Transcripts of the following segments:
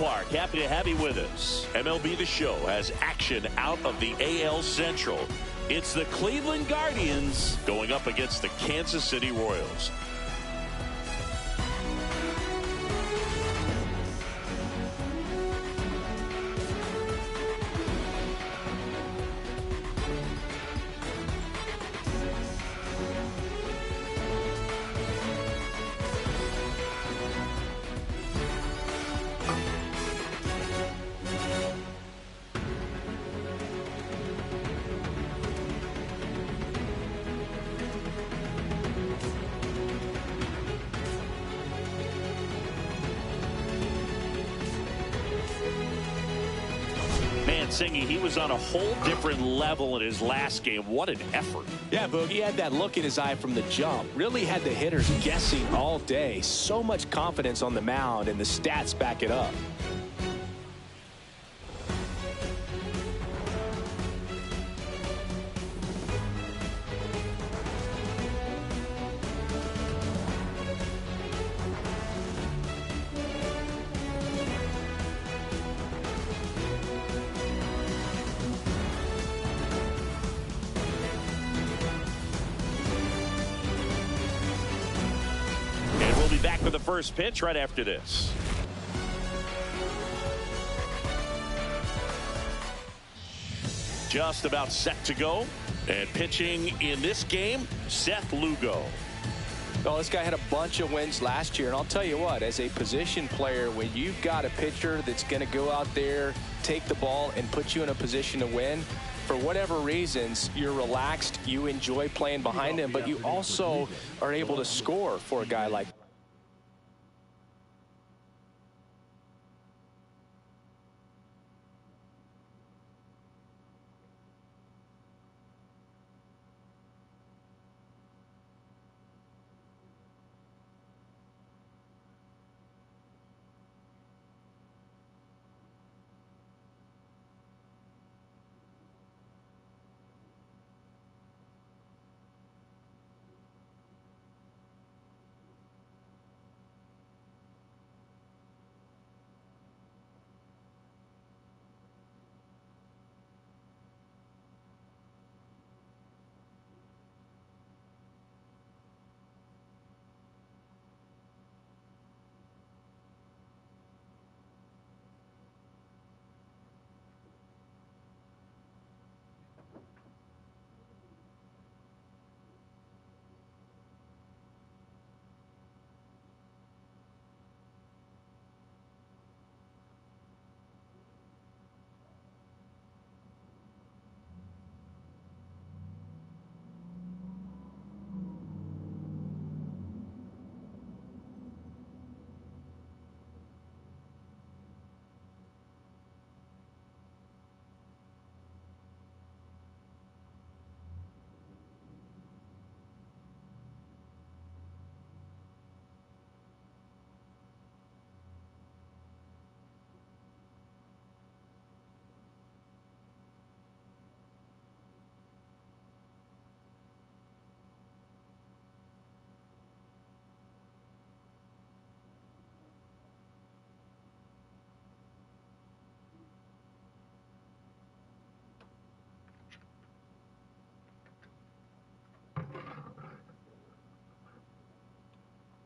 ballpark. Happy to have you with us. MLB The Show has action out of the AL Central. It's the Cleveland Guardians going up against the Kansas City Royals. Singy, he was on a whole different level in his last game. What an effort. Yeah, Boog, he had that look in his eye from the jump. Really had the hitters guessing all day. So much confidence on the mound, and the stats back it up. Back for the first pitch right after this. Just about set to go. And pitching in this game, Seth Lugo. Well, this guy had a bunch of wins last year, and I'll tell you what, as a position player, when you've got a pitcher that's going to go out there, take the ball, and put you in a position to win, for whatever reasons, you're relaxed, you enjoy playing behind him, but you also are able to score for a guy like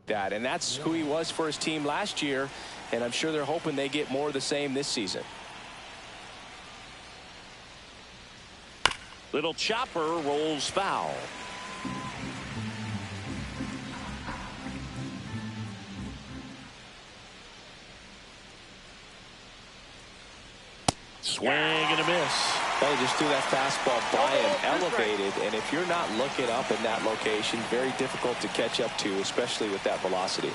that. And that's who he was for his team last year, and I'm sure they're hoping they get more of the same this season. Little chopper rolls foul. Swing and a miss. Well, he just threw that fastball by him, elevated, and if you're not looking up in that location, very difficult to catch up to, especially with that velocity.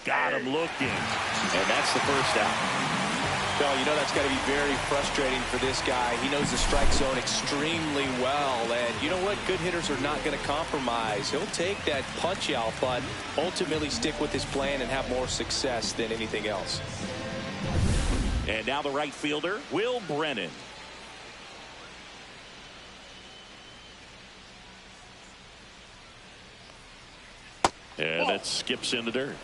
Got him looking, and that's the first out. Well, you know that's got to be very frustrating for this guy. He knows the strike zone extremely well, and you know what? Good hitters are not going to compromise. He'll take that punch out, but ultimately stick with his plan and have more success than anything else. And now the right fielder, Will Brennan. And that skips in the dirt.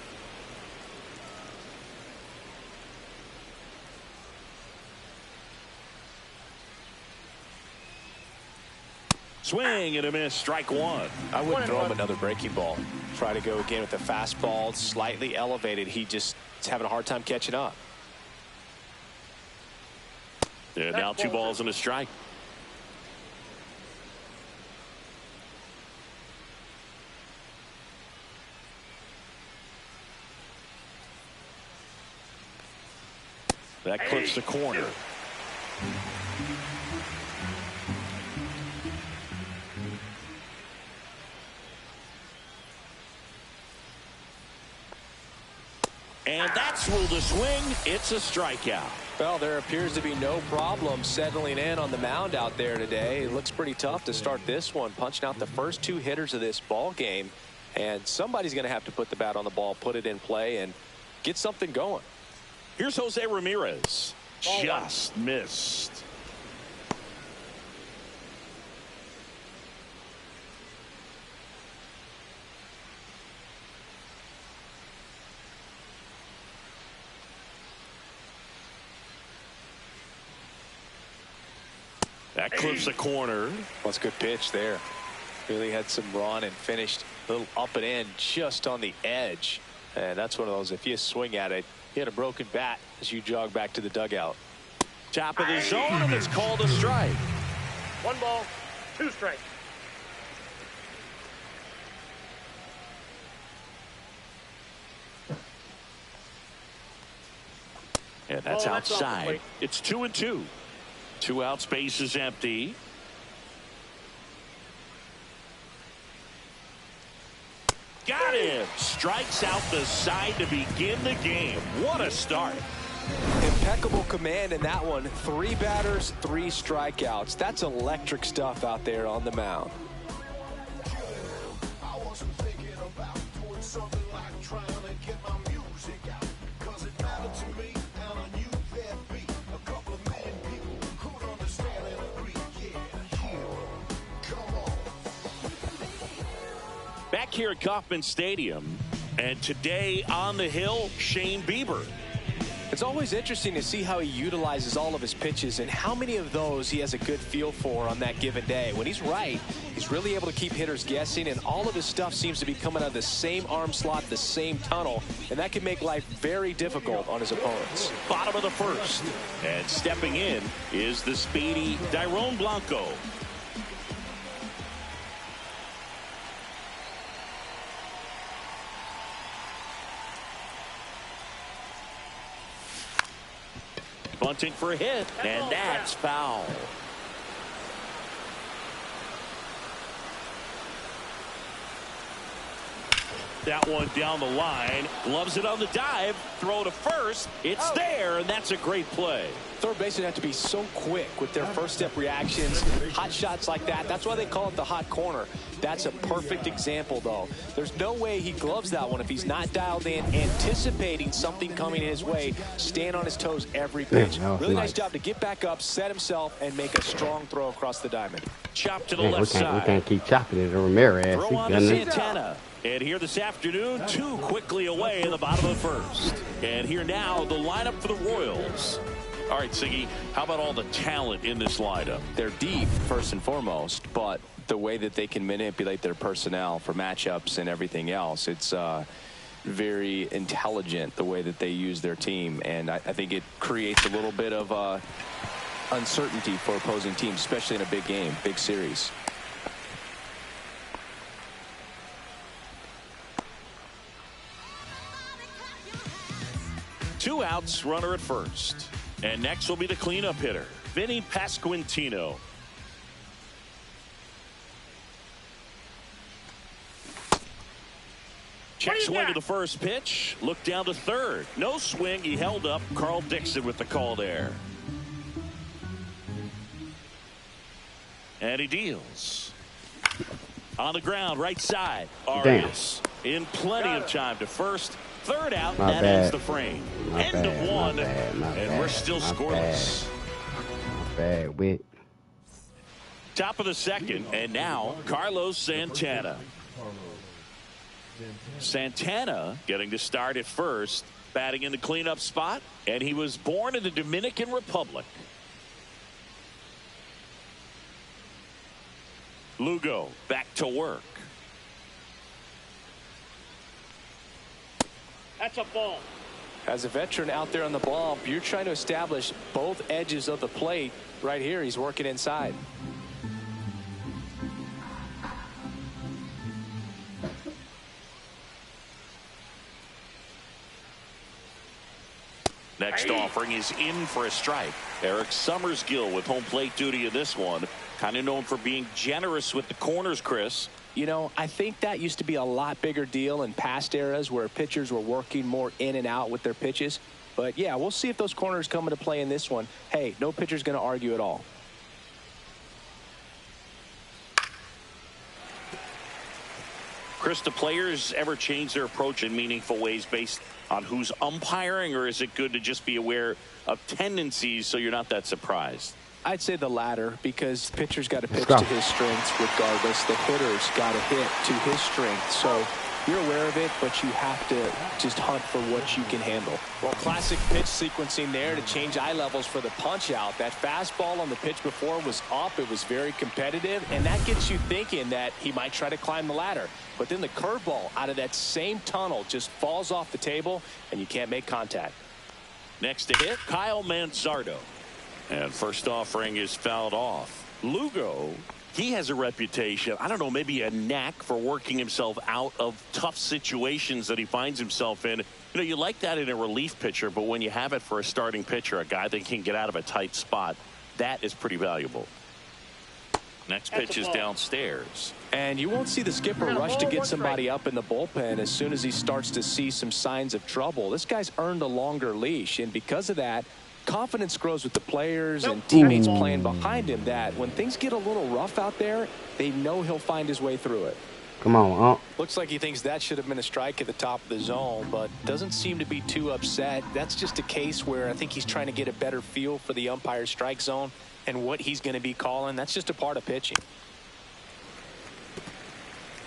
Swing and a miss, strike one. I wouldn't throw him another breaking ball. Try to go again with the fastball, slightly elevated. He just is having a hard time catching up. And now 2 balls and a strike. That clips the corner. And that's ruled a swing. It's a strikeout. Well, there appears to be no problem settling in on the mound out there today. It looks pretty tough to start this one, punching out the first 2 hitters of this ball game. And somebody's going to have to put the bat on the ball, put it in play, and get something going. Here's Jose Ramirez. Just missed. That clips the corner. That's a good pitch there. Really had some run and finished a little up and in just on the edge. And that's one of those, if you swing at it, you hit a broken bat as you jog back to the dugout. Top of the zone, and it's called a strike. 1 ball, 2 strikes. And that's outside. It's 2-2. 2 outs, base is empty. Got him. Strikes out the side to begin the game. What a start. Impeccable command in that one. 3 batters, 3 strikeouts. That's electric stuff out there on the mound. Back here at Kauffman Stadium, and today on the hill, Shane Bieber. It's always interesting to see how he utilizes all of his pitches and how many of those he has a good feel for on that given day. When he's right, he's really able to keep hitters guessing, and all of his stuff seems to be coming out of the same arm slot, the same tunnel, and that can make life very difficult on his opponents. Bottom of the first, and stepping in is the speedy Dairon Blanco. Bunting for a hit, and that's foul. That one down the line, gloves it on the dive, throw to first. It's there, and that's a great play. Third basemen have to be so quick with their first step reactions. Hot shots like that, that's why they call it the hot corner. That's a perfect example, though. There's no way he gloves that one if he's not dialed in, anticipating something coming his way, stand on his toes every pitch. Really nice job to get back up, set himself, and make a strong throw across the diamond. Chop to the left side. We can't keep chopping it to Ramirez. Throw on to Santana. And here this afternoon, 2 quickly away in the bottom of the first. And here now, the lineup for the Royals. All right, Siggy, how about all the talent in this lineup? They're deep, first and foremost, but the way that they can manipulate their personnel for matchups and everything else, it's very intelligent the way that they use their team. And I think it creates a little bit of uncertainty for opposing teams, especially in a big game, big series. Two outs, runner at first. And next will be the cleanup hitter, Vinny Pasquantino. Check swing to the first pitch. Look down to third. No swing. He held up. Carl Dixon with the call there. And he deals. On the ground, right side. Arias in plenty of time to first. Third out, My that bad. ends the frame. End of one, and we're still scoreless. My bad, Whit. Top of the second, and now Carlos Santana. Santana getting to start at first, batting in the cleanup spot, and he was born in the Dominican Republic. Lugo back to work. That's a ball. As a veteran out there on the ball, you're trying to establish both edges of the plate. Right here, he's working inside. Next offering is in for a strike. Eric Summersgill with home plate duty in this one. Kind of known for being generous with the corners, Chris. You know, I think that used to be a lot bigger deal in past eras where pitchers were working more in and out with their pitches. But, yeah, we'll see if those corners come into play in this one. Hey, no pitcher's going to argue at all. Chris, do players ever change their approach in meaningful ways based on who's umpiring, or is it good to just be aware of tendencies so you're not that surprised? I'd say the latter, because pitcher's got to pitch to his strengths regardless. The hitter's got to hit to his strength. So you're aware of it, but you have to just hunt for what you can handle. Well, classic pitch sequencing there to change eye levels for the punch out. That fastball on the pitch before was up. It was very competitive, and that gets you thinking that he might try to climb the ladder. But then the curveball out of that same tunnel just falls off the table, and you can't make contact. Next to hit, Kyle Manzardo. And first offering is fouled off. Lugo, he has a reputation, I don't know, maybe a knack for working himself out of tough situations that he finds himself in. You know, you like that in a relief pitcher, but when you have it for a starting pitcher, a guy that can get out of a tight spot, that is pretty valuable. Next pitch is downstairs. And you won't see the skipper rush to get somebody up in the bullpen as soon as he starts to see some signs of trouble. This guy's earned a longer leash, and because of that, confidence grows with the players and teammates playing behind him, that when things get a little rough out there, they know he'll find his way through it. Come on, Looks like he thinks that should have been a strike at the top of the zone, but doesn't seem to be too upset. That's just a case where I think he's trying to get a better feel for the umpire's strike zone and what he's going to be calling. That's just a part of pitching.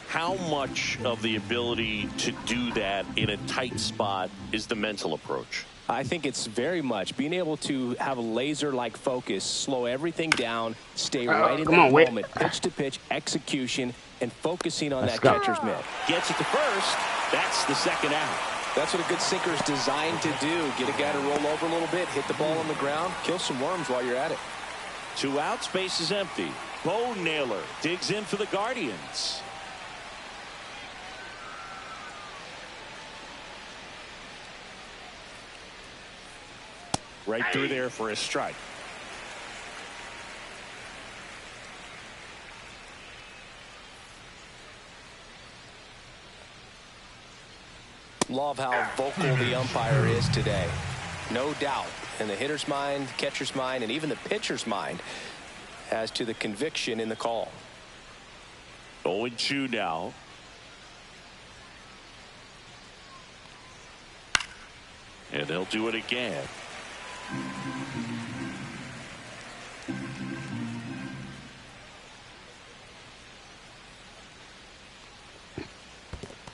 How much of the ability to do that in a tight spot is the mental approach? I think it's very much being able to have a laser-like focus, slow everything down, stay right in that moment, pitch to pitch execution, and focusing on that catcher's mitt. Gets it to first. That's the second out. That's what a good sinker is designed to do. Get a guy to roll over a little bit, hit the ball on the ground, kill some worms while you're at it. 2 outs, base is empty. Bo Naylor digs in for the Guardians. Right through there for a strike. Love how vocal the umpire is today. No doubt in the hitter's mind, catcher's mind, and even the pitcher's mind as to the conviction in the call. 0-2 now. And they'll do it again.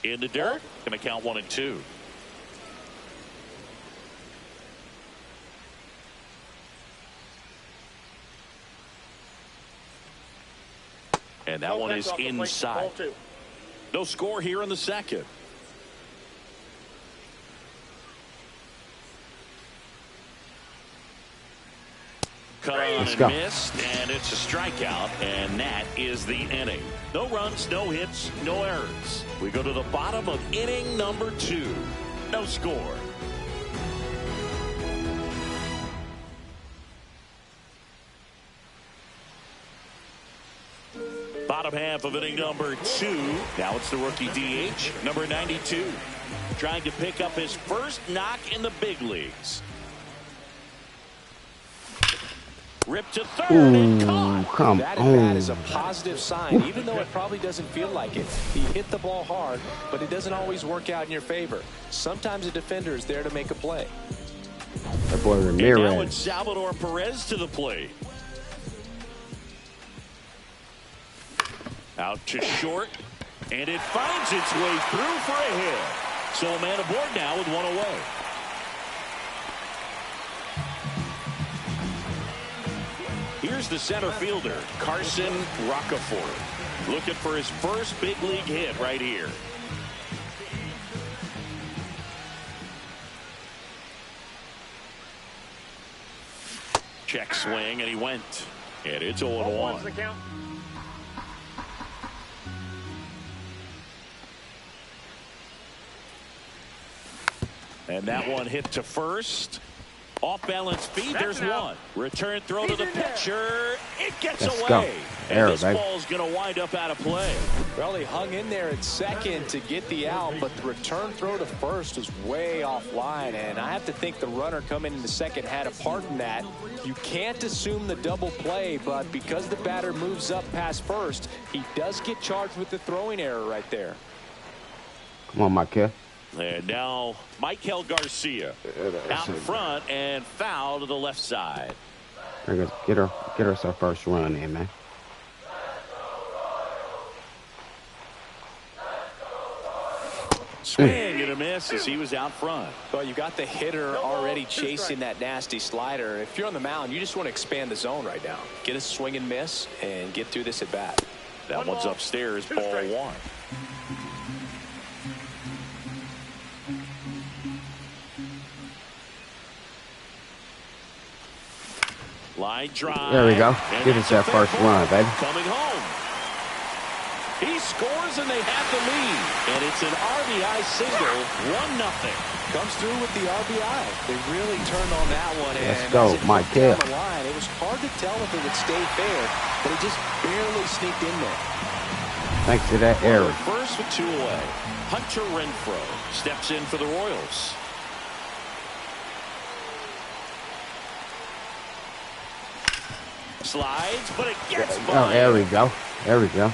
In the dirt, going to count 1 and 2. And that one is inside. No score here in the second. Cut on and missed, and it's a strikeout, and that is the inning. No runs, no hits, no errors. We go to the bottom of inning number 2. No score. Bottom half of inning number 2. Now it's the rookie DH, number 92, trying to pick up his first knock in the big leagues. Ripped to third and caught. Come that on. at bat is a positive sign, even though it probably doesn't feel like it. He hit the ball hard, but it doesn't always work out in your favor. Sometimes a defender is there to make a play. That boy And now Ramirez. it's Salvador Perez to the plate. Out to short, and it finds its way through for a hit. So a man aboard now with one away. Here's the center fielder, Carson Rocafort, looking for his first big league hit right here. Check swing, and he went. And it's 0-1. And that one hit to first. Off balance feed. There's one. Return throw to the pitcher. It gets away. And this ball's going to wind up out of play. Well, he hung in there at second to get the out, but the return throw to first was way offline. And I have to think the runner coming in the second had a part in that. You can't assume the double play, but because the batter moves up past first, he does get charged with the throwing error right there. Come on, Michael. And now Michael Garcia out in front and foul to the left side. Get us our first run in, man. Swing and a miss as he was out front. Well, you got the hitter already chasing that nasty slider. If you're on the mound, you just want to expand the zone right now. Get a swing and miss and get through this at bat. That one's upstairs, ball one. Line drive. There we go. Give us that first run, baby. Coming home. He scores and they have the lead. And it's an RBI single, 1-0. Comes through with the RBI. They really turned on that one. Let's go, Michael. It was hard to tell if it would stay fair, but it just barely sneaked in there. Thanks to that error. First with 2 away. Hunter Renfroe steps in for the Royals. Slides, but it gets by. Oh, there we go. There we go.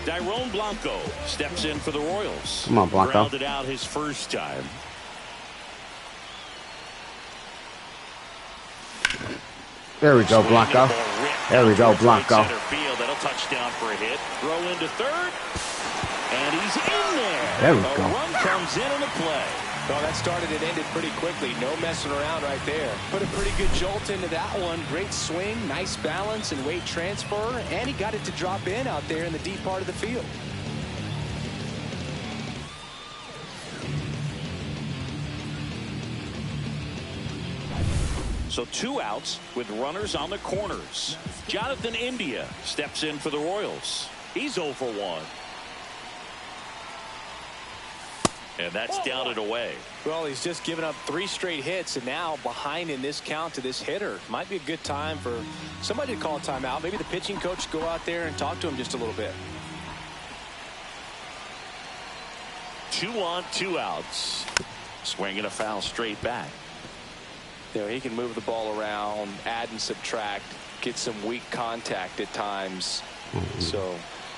Dairon Blanco steps in for the Royals. Come on, Blanco. Grounded out his first time. There we go, Blanco. There we go, Blanco. Center field. That'll touchdown for a hit. Throw into third. And he's in there. There we a go. run comes in on the play. Well, that started and ended pretty quickly. No messing around right there. Put a pretty good jolt into that one. Great swing, nice balance and weight transfer. And he got it to drop in out there in the deep part of the field. So 2 outs with runners on the corners. Jonathan India steps in for the Royals. He's 0 for 1. And that's down and away. Well, he's just given up 3 straight hits, and now behind in this count to this hitter. Might be a good time for somebody to call a timeout. Maybe the pitching coach go out there and talk to him just a little bit. 2 on, 2 outs. Swinging a foul straight back. You know, he can move the ball around, add and subtract, get some weak contact at times. So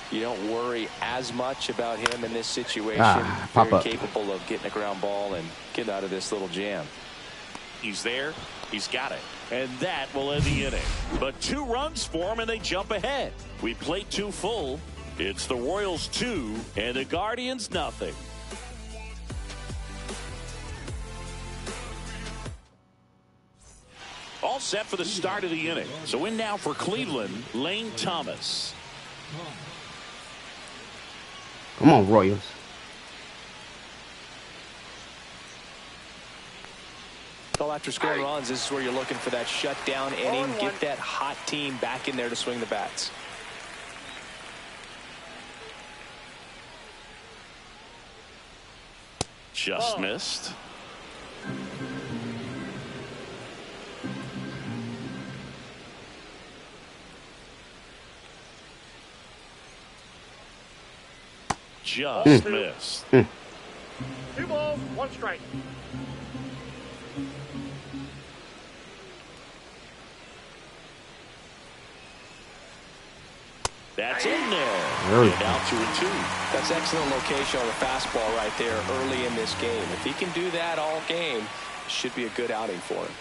you don't worry as much about him in this situation. Very capable of getting a ground ball and getting out of this little jam. He's there. He's got it. And that will end the inning. But 2 runs for him, and they jump ahead. We played 2 full. It's the Royals 2 and the Guardians nothing. All set for the start of the inning. So in now for Cleveland, Lane Thomas. Come on, Royals. Well, after scoring runs, this is where you're looking for that shutdown inning. Get that hot team back in there to swing the bats. Just missed. Just missed. 1 strike. That's in there. Really? And out 2-2. That's excellent location on the fastball right there early in this game. If he can do that all game, it should be a good outing for him.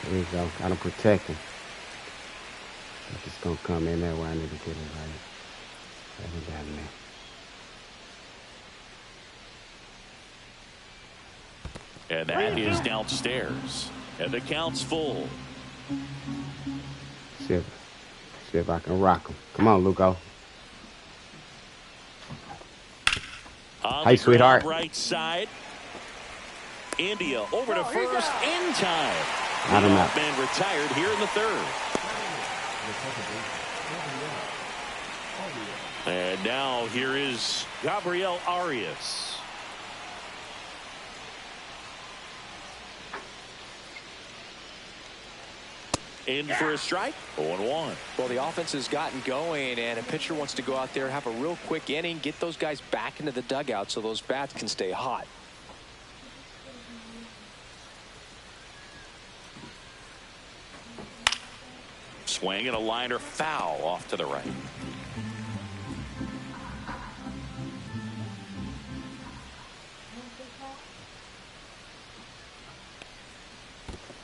There you go. Gotta protect him. I'm just gonna come in there where I need to get it right. Haven't gotten there. And that is downstairs. And the count's full. See if I can rock him. Come on, Lugo. Hey, sweetheart. Right side. India over to first in time. I don't know. Man retired here in the third. And now here is Gabriel Arias. In for a strike. 0-1. Well, the offense has gotten going, and a pitcher wants to go out there, have a real quick inning, get those guys back into the dugout so those bats can stay hot. Swing and a liner foul off to the right.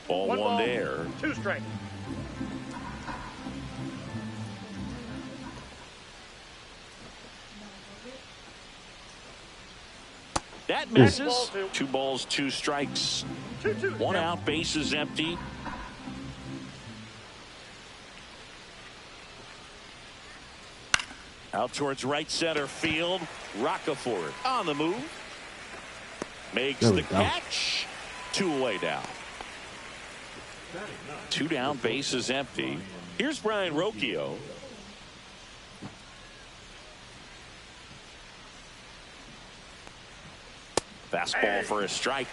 Ball 1 there. 2 strikes. That misses. 2 balls, 2 strikes. 2-2. 1 out, base is empty. Out towards right center field. Roccaforte on the move. Makes the catch. 2 away now. 2 down, base is empty. Here's Brian Rocchio. Fastball for a strike.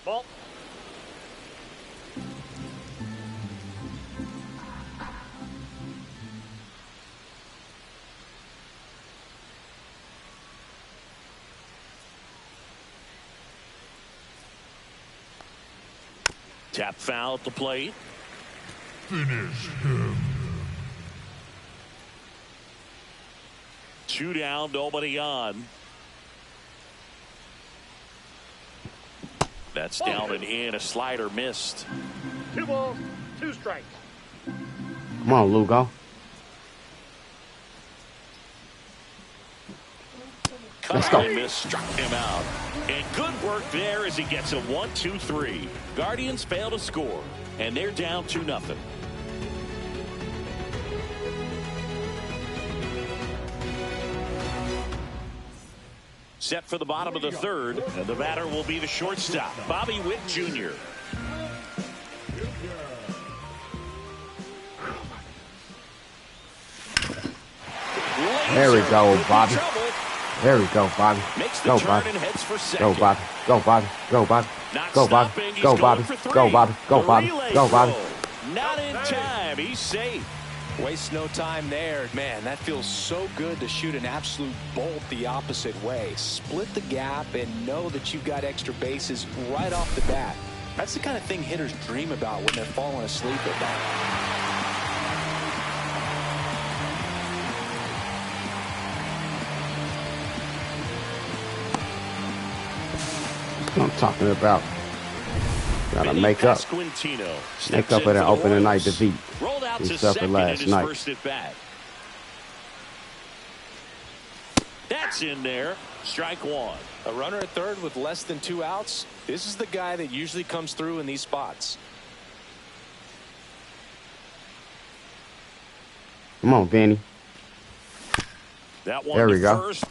Ball. Tap foul at the plate. Finish him. 2 down, nobody on. That's down and in. A slider missed. 2 balls, 2 strikes. Come on, Lugo. Let's go. Miss struck him out. And good work there as he gets a 1-2-3. Guardians fail to score, and they're down 2-0. Set for the bottom of the third, and the batter will be the shortstop, Bobby Witt Jr. There we go, Bobby. There we go, Bobby. Go, Bobby. Go, Bobby. Go, Bobby. Go, Bobby. Go, Bobby. Go, Bobby. Go, Bobby. Go, Bobby. Go, Bobby. Not in time. He's safe. Waste no time there. Man, that feels so good to shoot an absolute bolt the opposite way. Split the gap and know that you've got extra bases right off the bat. That's the kind of thing hitters dream about when they're falling asleep at night. I'm talking about. Gotta make up. Make up at an opening night defeat. We suffered last night. First at bat. That's in there. Strike 1. A runner at third with less than 2 outs. This is the guy that usually comes through in these spots. Come on, Vinny. That one there we go. First,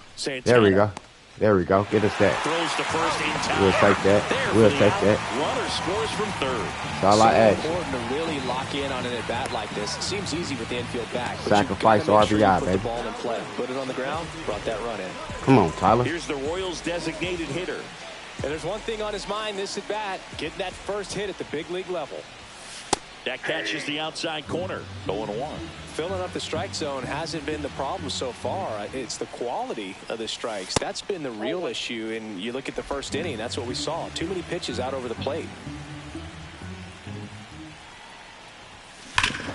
there we go. There we go. Get us that. Throws to first in time. We'll take that. We'll take that. Runner scores from third. That's all I ask. It's important to really lock in on an at-bat like this. It seems easy with the infield back. Sacrifice RBI, baby. Put the ball in play. Put it on the ground. Brought that run in. Come on, Tyler. Here's the Royals' designated hitter. And there's one thing on his mind this at-bat. Getting that first hit at the big league level. That catches the outside corner. 0-1. Filling up the strike zone hasn't been the problem so far. It's the quality of the strikes. That's been the real issue. And you look at the first inning, that's what we saw. Too many pitches out over the plate.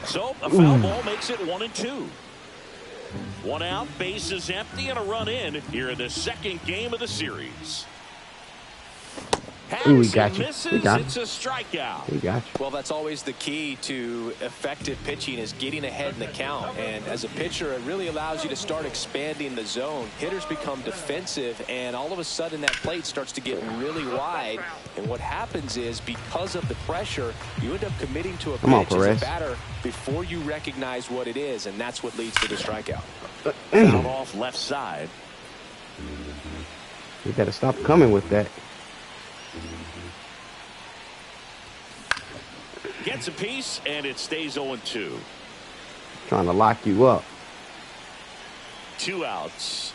So a foul ball makes it 1-2. One out, bases empty, and a run in here in the second game of the series. We got you. We got It's a strikeout. We got you. Well, that's always the key to effective pitching is getting ahead in the count. And as a pitcher, it really allows you to start expanding the zone. Hitters become defensive, and all of a sudden that plate starts to get really wide. And what happens is because of the pressure, you end up committing to a pitch as a batter before you recognize what it is, and that's what leads to the strikeout. Fouled off left side. You got to stop coming with that. Gets a piece, and it stays 0-2. Trying to lock you up. 2 outs.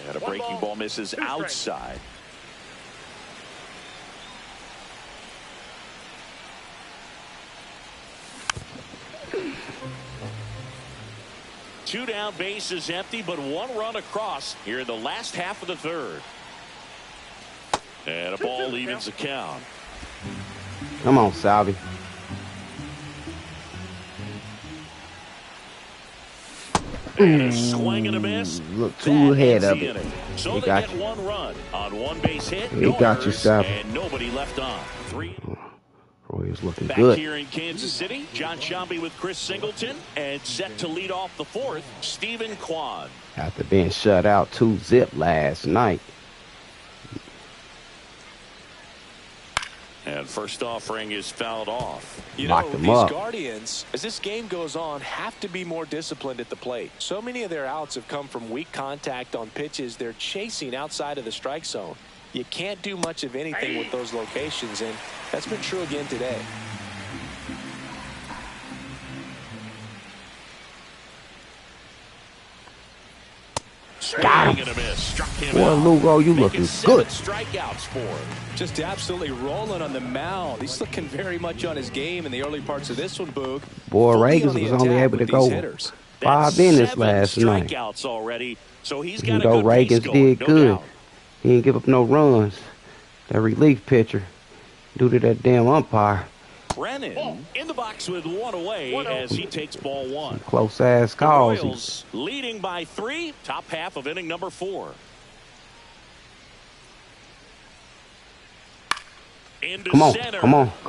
And a breaking ball misses outside. Two down, bases empty, but one run across here in the last half of the third. And a ball evens the count. Come on, Salvi. Swing and a miss. Look too ahead of it. So they get one run on one base hit. We got you, Salvi. And nobody left on. 3. Royals looking Back good. here in Kansas City, John Sciambi with Chris Singleton, and set to lead off the fourth, Stephen Kwan. After being shut out 2-0 last night. And first offering is fouled off. You know, these Guardians, as this game goes on, have to be more disciplined at the plate. So many of their outs have come from weak contact on pitches they're chasing outside of the strike zone. You can't do much of anything with those locations, and that's been true again today. Got him. Boy, Lugo, you looking good. Strikeouts for him. Just absolutely rolling on the mound. He's looking very much on his game in the early parts of this one, Boog. Boy, Reagan was only able to go 5 innings last night. Strikeouts already, so he's got Even though Reagan did good, he didn't give up no runs. That relief pitcher, due to that damn umpire. Brennan in the box with one away as he takes ball one. Close ass calls. The Royals leading by 3, top half of inning number 4. Come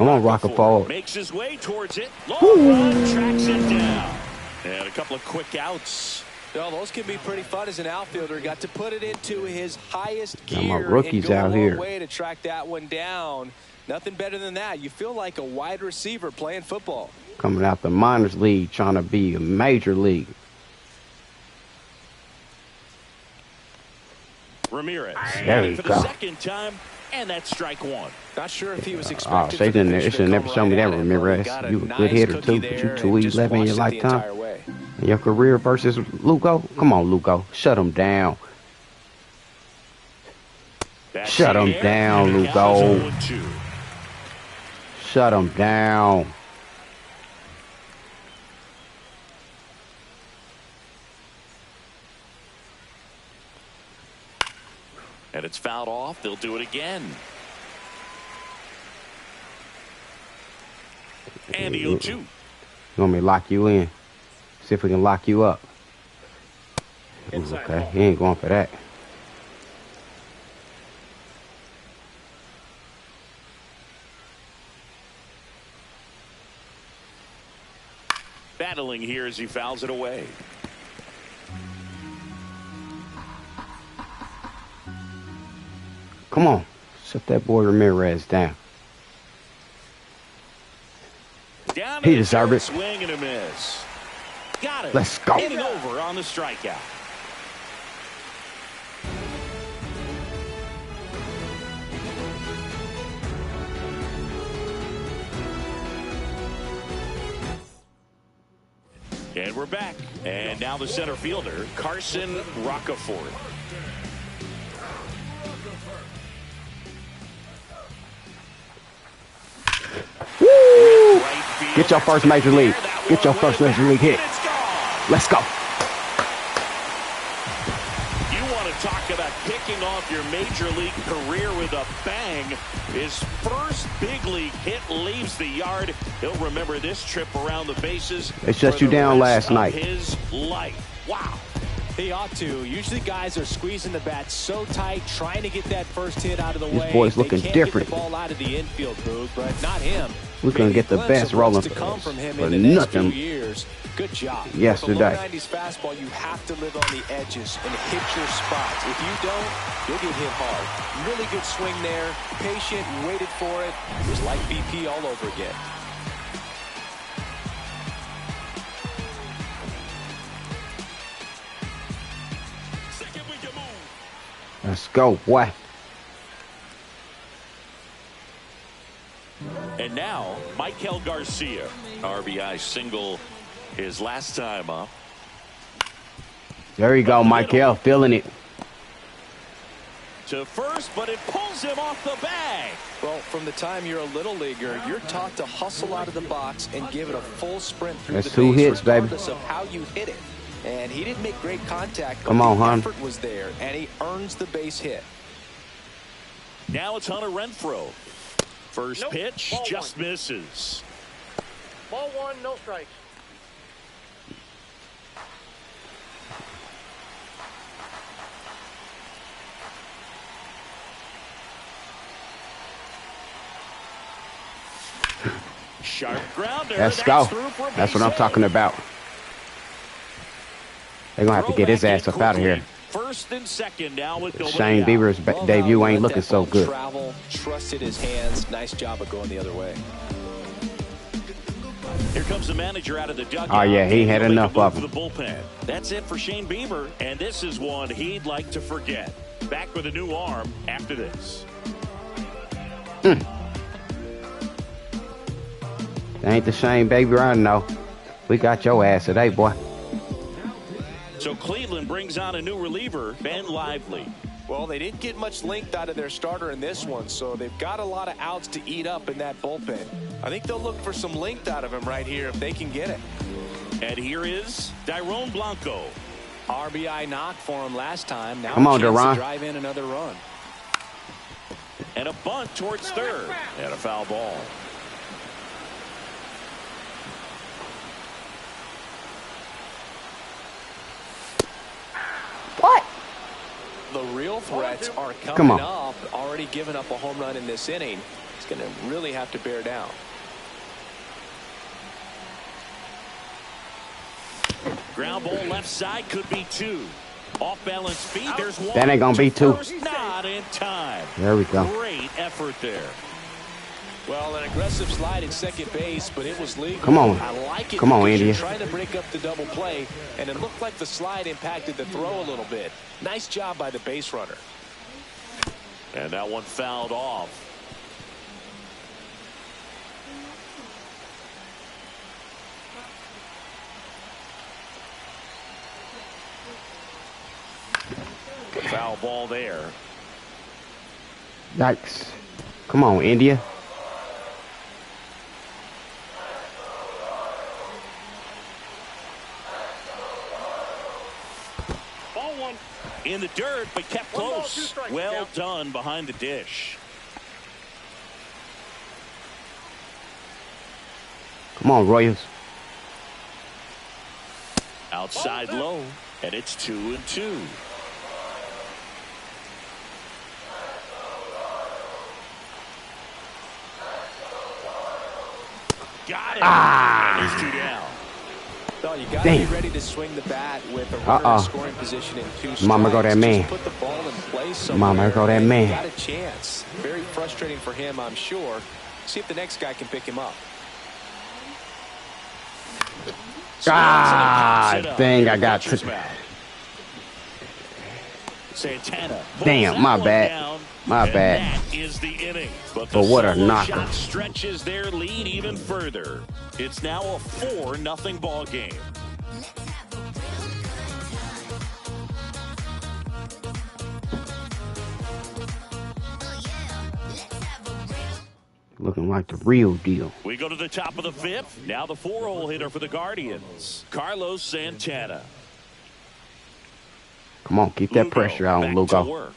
on, Rockefeller. Makes his way towards it. Long run, tracks it down. And a couple of quick outs. Well, those can be pretty fun as an outfielder. Got to put it into his highest gear. My rookies and go out a here. way to track that one down. Nothing better than that. You feel like a wide receiver playing football. Coming out the minors league, trying to be a major league. Ramirez. There you for go. the second time, and that's strike one. Not sure if he was expecting. They should never show me that, Ramirez. You a good hitter too, but you 2-11 in your lifetime. In your career versus Lugo. Come on, Lugo. Shut him down. Shut him down, Lugo. Shut him down. And it's fouled off. They'll do it again. And the 0-2. You want me to lock you in? See if we can lock you up. Ooh, okay, he ain't going for that. Battling here as he fouls it away. Come on. Shut that boy Ramirez down. Down he deserved it. Swing and a miss. Got it. Let's go. Hitting over on the strikeout. And we're back. And now the center fielder, Carson Roccaforte. Woo! Get your first major league. Get your first major league hit. Let's go. You want to talk about kicking off your major league career with a bang. His first big league hit leaves the yard. He'll remember this trip around the bases. They shut you down last night. His life. Wow. He ought to. Usually guys are squeezing the bat so tight, trying to get that first hit out of the way. This boy's looking different. Get the ball out of the infield, Boog, but not him. We're going to get the best rolling for nothing. Years. Good job. Yesterday. With a low 90s fastball, you have to live on the edges and hit your spots. If you don't, you'll get hit hard. Really good swing there. Patient, waited for it. It was like BP all over again. Let's go, boy. And now, Michael Garcia. RBI single his last time up. There you go, Michael. Feeling it. To first, but it pulls him off the bag. Well, from the time you're a little leaguer, you're taught to hustle out of the box and give it a full sprint through That's the two base, hits, baby. regardless of how you hit it. And he didn't make great contact. Come on, the hon. effort was there, and he earns the base hit. Now it's Hunter Renfroe. First pitch just misses. Ball one, no strikes. Sharp grounder. Let's go. That's what I'm talking about. They're going to have to get his ass up out of here. First and second now with Shane Bieber's debut ain't looking so good. Travel, trusted his hands. Nice job of going the other way. Here comes the manager out of the dugout. Oh, yeah, he had enough of the bullpen. That's it for Shane Bieber, and this is one he'd like to forget. Back with a new arm after this. That ain't the Shane Bieber I know. We got your ass today, boy. So Cleveland brings on a new reliever, Ben Lively. Well, they didn't get much length out of their starter in this one, so they've got a lot of outs to eat up in that bullpen. I think they'll look for some length out of him right here if they can get it. And here is Dairon Blanco. RBI knock for him last time. Now come on, Duran. Drive in another run. And a bunt towards third. And a foul ball. What? The real threats are coming up. Already given up a home run in this inning. He's going to really have to bear down. Ground ball left side, could be two. Off balance speed, there's one. That ain't gonna be two. Not in time. There we go. Great effort there. Well, an aggressive slide at second base, but it was legal. Come on. I like it. Come on, India. Trying to break up the double play, and it looked like the slide impacted the throw a little bit. Nice job by the base runner. And that one fouled off. Foul ball there. Yikes. Come on, India. Ball one. In the dirt, but kept close. 1 ball, 2 strikes. Well done behind the dish. Come on, Royals. Outside low, and it's 2-2. Got it. And he's 2 down. No, you got to be ready to swing the bat with a runner in scoring position in 2 strikes. Mama, go that man. Just put the ball in place. Mama, go that man. Got a chance. Very frustrating for him, I'm sure. See if the next guy can pick him up. Dang, I got to. Santana. Damn, my bad. My bad. That is the inning. But what a knocker. Shot stretches their lead even further. It's now a 4-0 ball game. Looking like the real deal. We go to the top of the fifth. Now the 4-hole hitter for the Guardians, Carlos Santana. Come on, keep that pressure out on Lugo.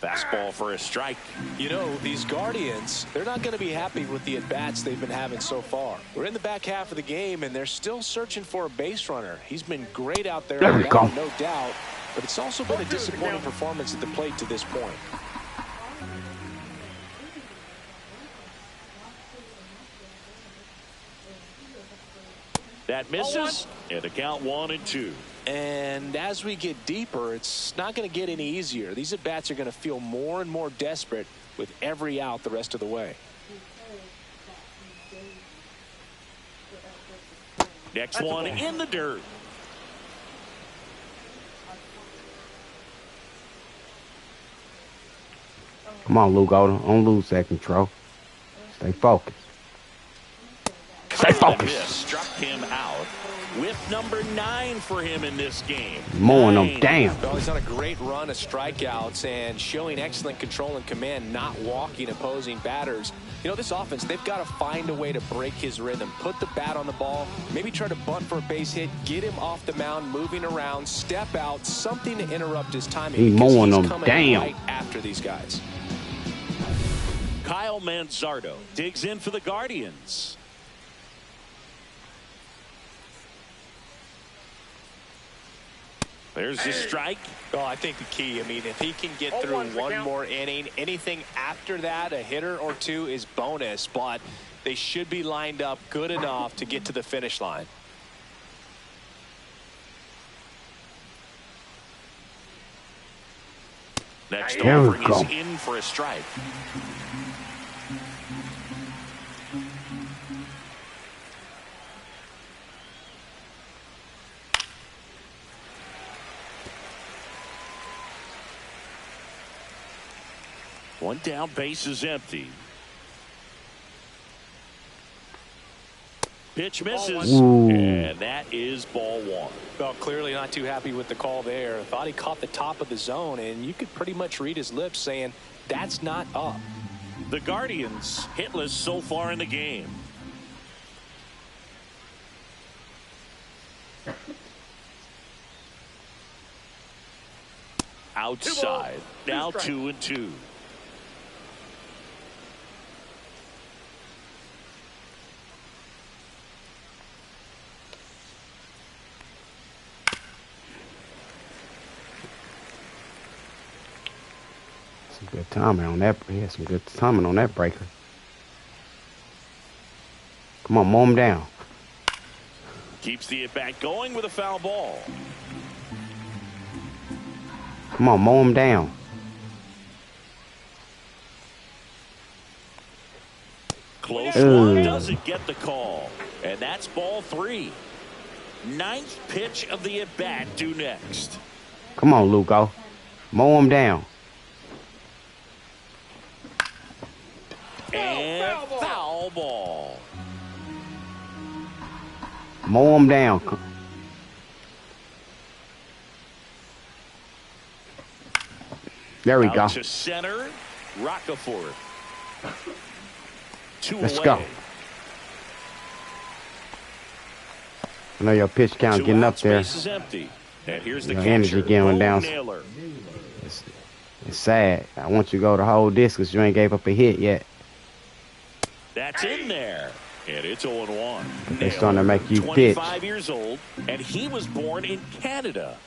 Fastball for a strike. You know, these Guardians, they're not going to be happy with the at-bats they've been having so far. We're in the back half of the game, and they're still searching for a base runner. He's been great out there, there we go. No doubt, but it's also been a disappointing performance at the plate to this point. That misses, and the count 1-2. And as we get deeper, it's not going to get any easier. These at-bats are going to feel more and more desperate with every out the rest of the way. Next one in the dirt. Come on, Lugo. Don't lose that control. Stay focused. Stay focused. Struck him out. With number 9 for him in this game. Mowing them down. Well, he's on a great run of strikeouts and showing excellent control and command, not walking opposing batters. You know, this offense, they've got to find a way to break his rhythm. Put the bat on the ball, maybe try to bunt for a base hit, get him off the mound, moving around, step out, something to interrupt his timing. He's mowing them down. Right after these guys. Kyle Manzardo digs in for the Guardians. There's the strike. Well, I think the key, I mean, if he can get through one more inning, anything after that, a hitter or two is bonus, but they should be lined up good enough to get to the finish line. Next offering is in for a strike. One down, base is empty. Pitch misses, and that is ball 1. Well, clearly not too happy with the call there. Thought he caught the top of the zone, and you could pretty much read his lips saying, that's not up. The Guardians hitless so far in the game. Outside, now 2-2. Good timing on that. He had some good timing on that breaker. Come on, mow him down. Keeps the at-bat going with a foul ball. Come on, mow him down. Close one, doesn't get the call. And that's ball 3. 9th pitch of the at-bat due next. Come on, Lugo. Mow him down. And foul ball. Mow him down. There we go. To center, Rockefeller. 2 Let's away. go. I know your pitch count getting up there. Is empty. And here's the your energy getting down. It's sad. I want you to go the whole distance. You ain't gave up a hit yet. That's in there. And it's 0-1. They're starting to make you 25 pitch. years old, and he was born in Canada.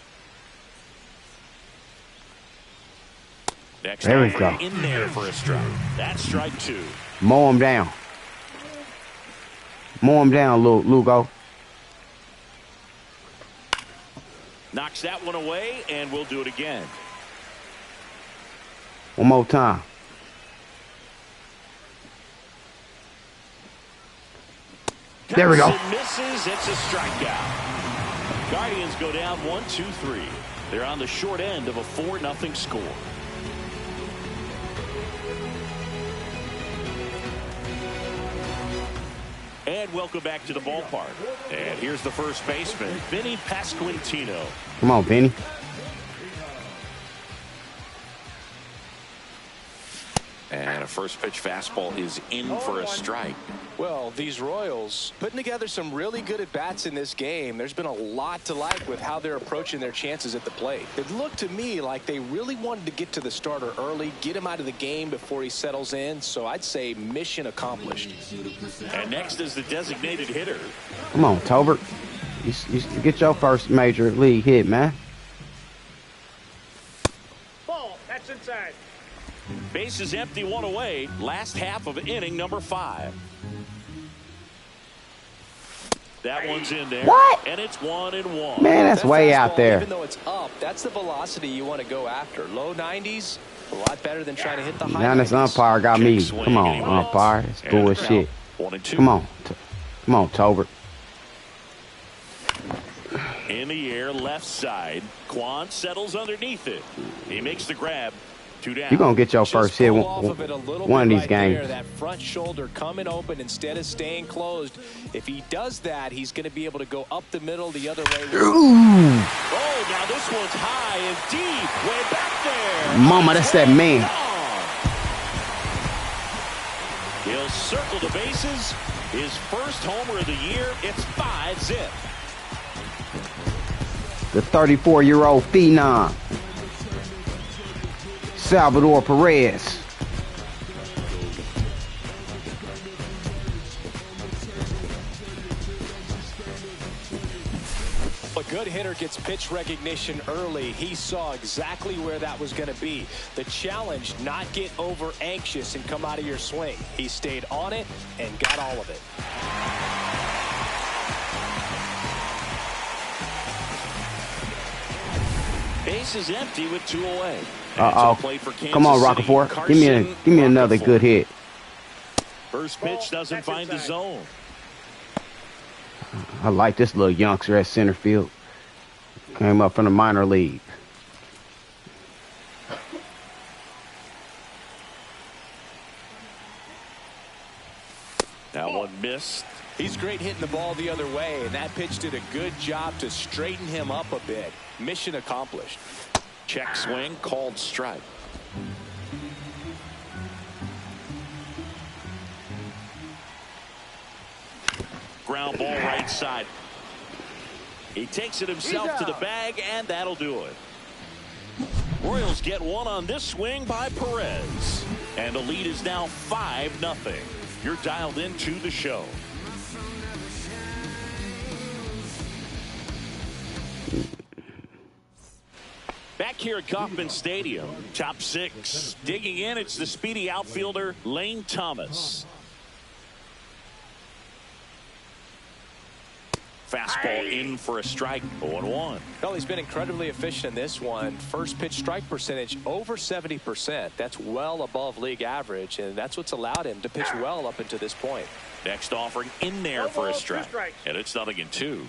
Next there we go. In there for a strike. That's strike 2. Mow him down. Mow him down, Lugo. Knocks that one away, and we'll do it again. One more time. There we go. Misses. It's a strikeout. Guardians go down 1-2-3. They're on the short end of a 4-0 score. And welcome back to the ballpark. And here's the first baseman, Vinny Pasquantino. Come on, Vinny. first pitch fastball is in for a strike. Well, these Royals putting together some really good at-bats in this game. There's been a lot to like with how they're approaching their chances at the plate. It looked to me like they really wanted to get to the starter early, get him out of the game before he settles in. So I'd say mission accomplished. And next is the designated hitter. Come on, Tolbert. You get your first major league hit, man. Ball. That's inside. Base is empty, one away. Last half of inning number 5. That one's in there. What? And it's 1-1. Man, that's way out there. Even though it's up, that's the velocity you want to go after. Low 90s, a lot better than trying to hit the high 90s. Now this umpire got me. Come on, umpire. It's bullshit. Come on. Come on, Tolbert. In the air, left side. Quan settles underneath it. He makes the grab. 2 down. You're going to get your first hit one of these games. There, that front shoulder coming open instead of staying closed. If he does that, he's going to be able to go up the middle the other way. Ooh. Oh, now this one's high and deep. Way back there. Mama, that's that man. He'll circle the bases. His first homer of the year. It's 5-zip. The 34-year-old phenom, Salvador Perez. A good hitter gets pitch recognition early. He saw exactly where that was going to be. The challenge, not get over anxious and come out of your swing. He stayed on it and got all of it. Base is empty with 2 away. Come on, Rockefeller. Give me another good hit. First pitch doesn't find the zone. I like this little youngster at center field. Came up from the minor league. That one missed. He's great hitting the ball the other way, and that pitch did a good job to straighten him up a bit. Mission accomplished. Check swing, called strike. Ground ball right side. He takes it himself to the bag, and that'll do it. Royals get one on this swing by Perez. And the lead is now 5-0. You're dialed into the show. Back here at Kauffman Stadium, top 6. Digging in, it's the speedy outfielder, Lane Thomas. Fastball in for a strike, 0-1. Well, he's been incredibly efficient in this one. First pitch strike percentage over 70%. That's well above league average, and that's what's allowed him to pitch well up until this point. Next offering in there for a strike. And it's 0-2.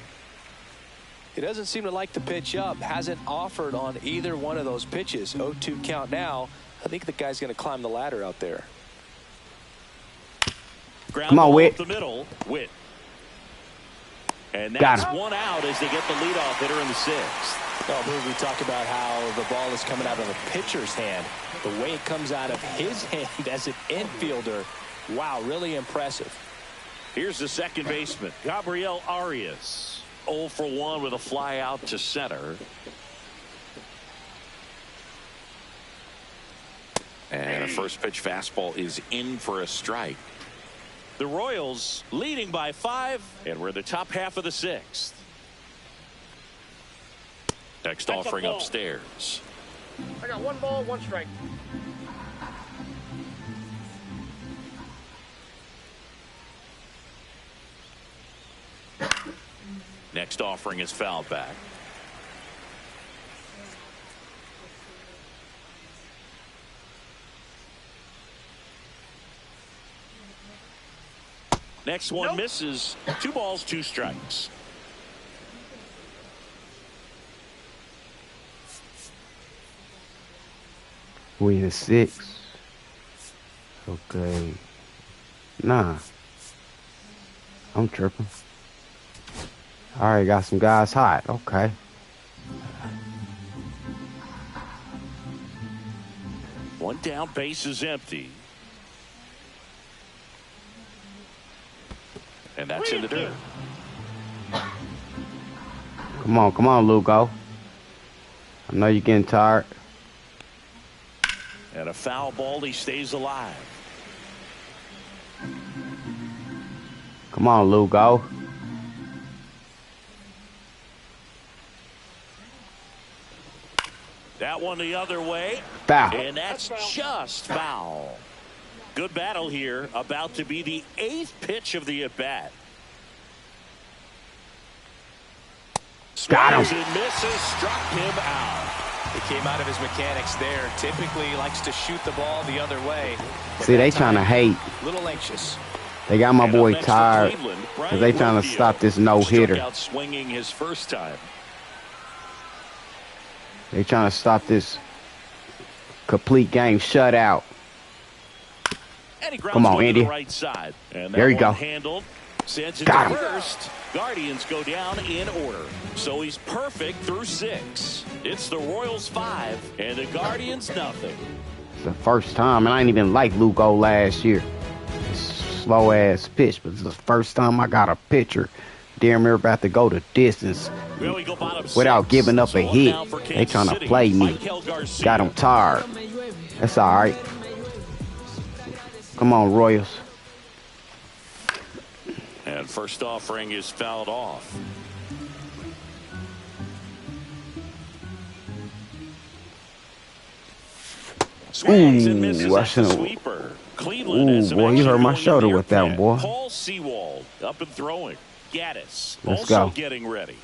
He doesn't seem to like the pitch up. Hasn't offered on either one of those pitches. 0-2 count now. I think the guy's going to climb the ladder out there. Come on, Witt. The middle, Witt. And that's one out as they get the leadoff hitter in the 6th. Well, we talk about how the ball is coming out of a pitcher's hand. The way it comes out of his hand as an infielder, wow, really impressive. Here's the second baseman, Gabriel Arias. 0 for 1 with a fly out to center. And a first pitch fastball is in for a strike. The Royals leading by 5, and we're in the top half of the 6th. Next offering upstairs. I got 1 ball, 1 strike. Next offering is fouled back. Next one misses. 2 balls, 2 strikes. We in 6. Okay. Nah. I'm tripping. All right, got some guys hot. Okay. One down, base is empty. And that's in the dirt. Come on, Lugo. I know you're getting tired. And a foul ball, he stays alive. Come on, Lugo. That one the other way. Foul. And that's just foul. Good battle here. About to be the 8th pitch of the at-bat. Got him. Swings and misses, struck him out. He came out of his mechanics there. Typically he likes to shoot the ball the other way. See, they trying to hate. A little anxious. They got my boy tired because they trying to stop this no-hitter. Out swinging his first time. They trying to stop this complete game shutout. Come on, Andy. Right side. And there you go. Handled. Sends it Got to him. first. Guardians go down in order. So he's perfect through 6. It's the Royals 5 and the Guardians nothing. It's the first time, and I didn't even like Lugo last year. Slow ass pitch, but it's the first time I got a pitcher damn near about to go the distance without giving up a hit. They trying to play me. Got him tired. That's all right. Come on, Royals. And first offering is fouled off. Swings and misses at the sweeper. Cleveland has some boy, you hurt my action shoulder going in with that one, the boy. air. Paul Sewald up and throwing. Gaddis Let's also go. getting ready.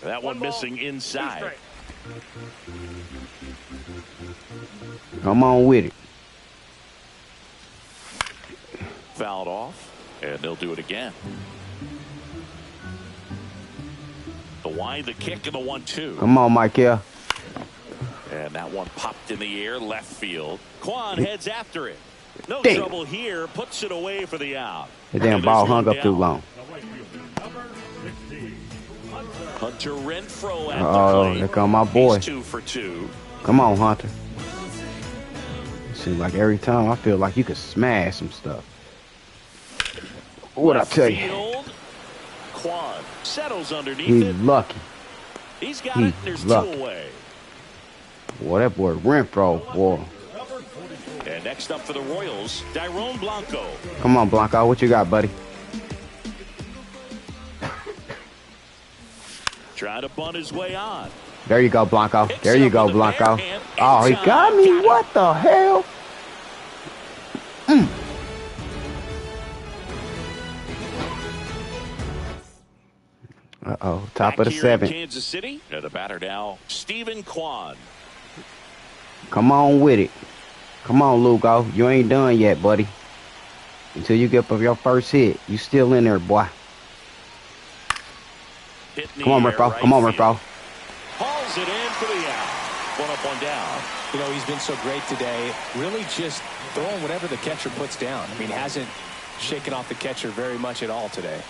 That one missing inside. Come on with it. Fouled off, and they'll do it again. The wide, the kick, and the 1-2. Come on, Michael. And that one popped in the air, left field. Quan heads after it. No Damn. trouble here. Puts it away for the out. The damn ball hung up too long. Hunter Renfroe at Uh-oh, the plate. here come my boy. He's 2 for 2. Come on, Hunter. It seems like every time I feel like you could smash some stuff. What I tell you? Field. Quan settles underneath He's it. lucky. He's got it. And there's lucky. 2 away. Boy, that boy Renfroe, boy. And next up for the Royals, Dairon Blanco. Come on, Blanco. What you got, buddy? Trying to bunt his way on. There you go, Blanco. There you go, Blanco. Oh, he got me. What the hell? Uh-oh. Top of the 7th. Kansas City. And the batter now, Stephen Kwan. Come on with it. Come on, Lugo. You ain't done yet, buddy. Until you get up your first hit. You still in there, boy. Come on, Renfroe. Come on, Renfroe. Hauls it in for the out. 1 up, 1 down. You know, he's been so great today. Really just throwing whatever the catcher puts down. I mean, hasn't shaken off the catcher very much at all today.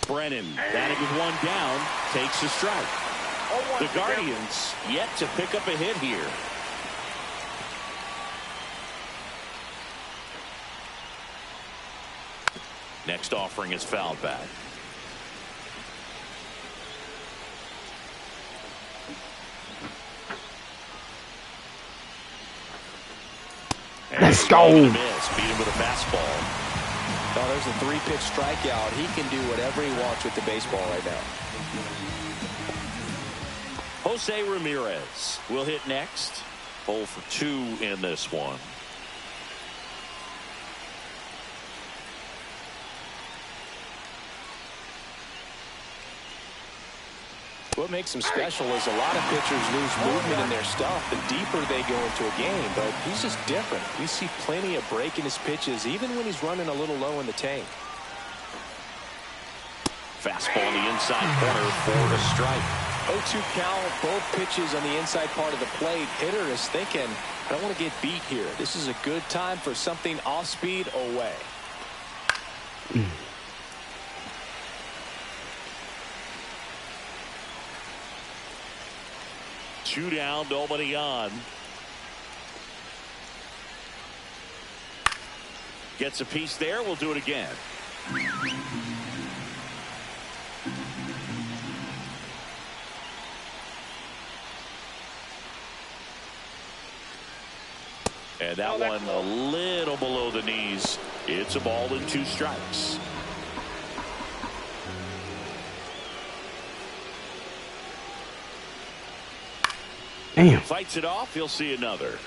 Brennan batting with 1 down, takes a strike. The Guardians yet to pick up a hit here. Next offering is fouled back. Let's go. Beat him with a fastball. Oh, there's a 3-pitch strikeout. He can do whatever he wants with the baseball right now. Jose Ramirez will hit next. 0 for 2 in this one. What makes him special is a lot of pitchers lose movement in their stuff the deeper they go into a game, but he's just different. We see plenty of break in his pitches, even when he's running a little low in the tank. Fastball on the inside corner for a strike. 0-2 count, both pitches on the inside part of the plate. Hitter is thinking, I don't want to get beat here. This is a good time for something off speed away. 2 down, nobody on. Gets a piece there. We'll do it again. And that one a little below the knees. It's a ball and 2 strikes. Damn. Fights it off. He'll see another.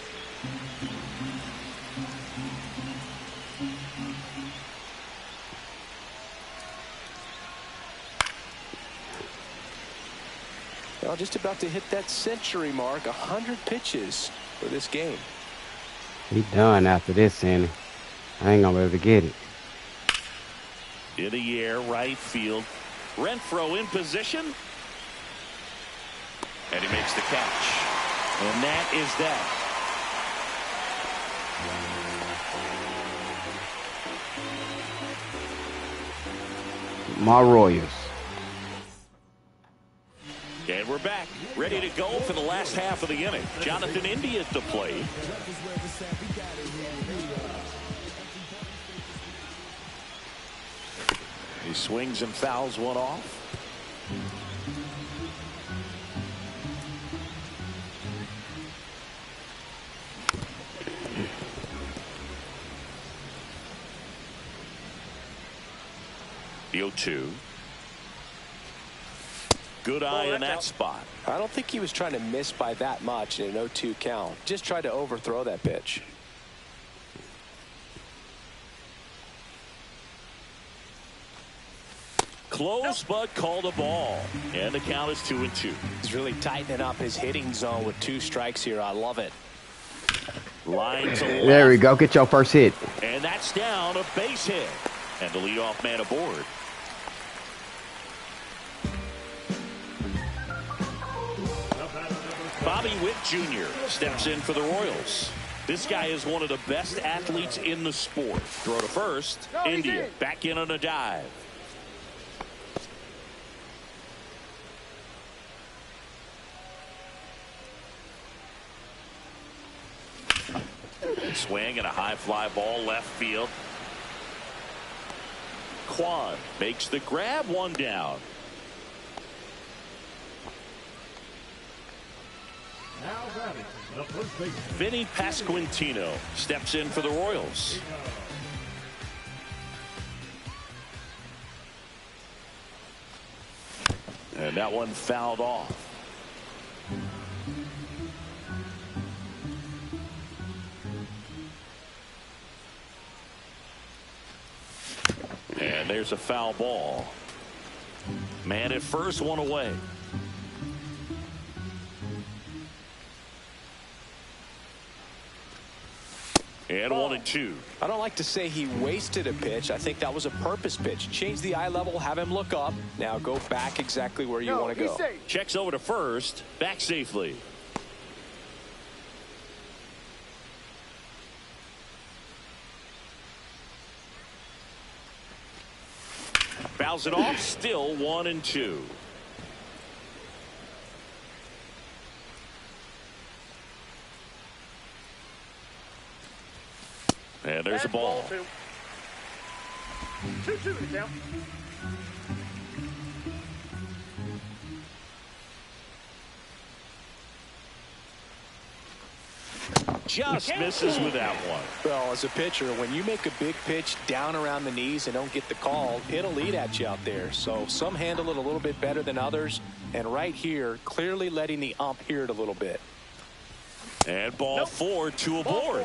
Well, just about to hit that century mark. 100 pitches for this game. He done after this, Sandy. I ain't gonna be able to get it. In the air, right field. Renfroe in position. And he makes the catch. And that is that. My Royals. And we're back, ready to go for the last half of the inning. Jonathan India at the plate. He swings and fouls one off. The 0-2. Good eye in that spot. I don't think he was trying to miss by that much in an 0-2 count. Just tried to overthrow that pitch. Close, but called a ball. And the count is 2-2. He's really tightening up his hitting zone with 2 strikes here. I love it. Line to left. There we go. Get your first hit. And that's down, a base hit. And the leadoff man aboard. Bobby Witt Jr. steps in for the Royals. This guy is one of the best athletes in the sport. Throw to first. India back in on a dive. Swing and a high fly ball left field. Quan makes the grab, 1 down. Vinny Pasquantino steps in for the Royals. And that one fouled off. And there's a foul ball. Man at first, 1 away. And 1-2. I don't like to say he wasted a pitch. I think that was a purpose pitch. Change the eye level, have him look up. Now go back exactly where you want to go. Checks over to first, back safely. Fouls it off, still 1-2. And there's a ball. 2-2 to count. Just misses with that one. Well, as a pitcher, when you make a big pitch down around the knees and don't get the call, it'll eat at you out there. So some handle it a little bit better than others. And right here, clearly letting the ump hear it a little bit. And ball 4, 2 aboard.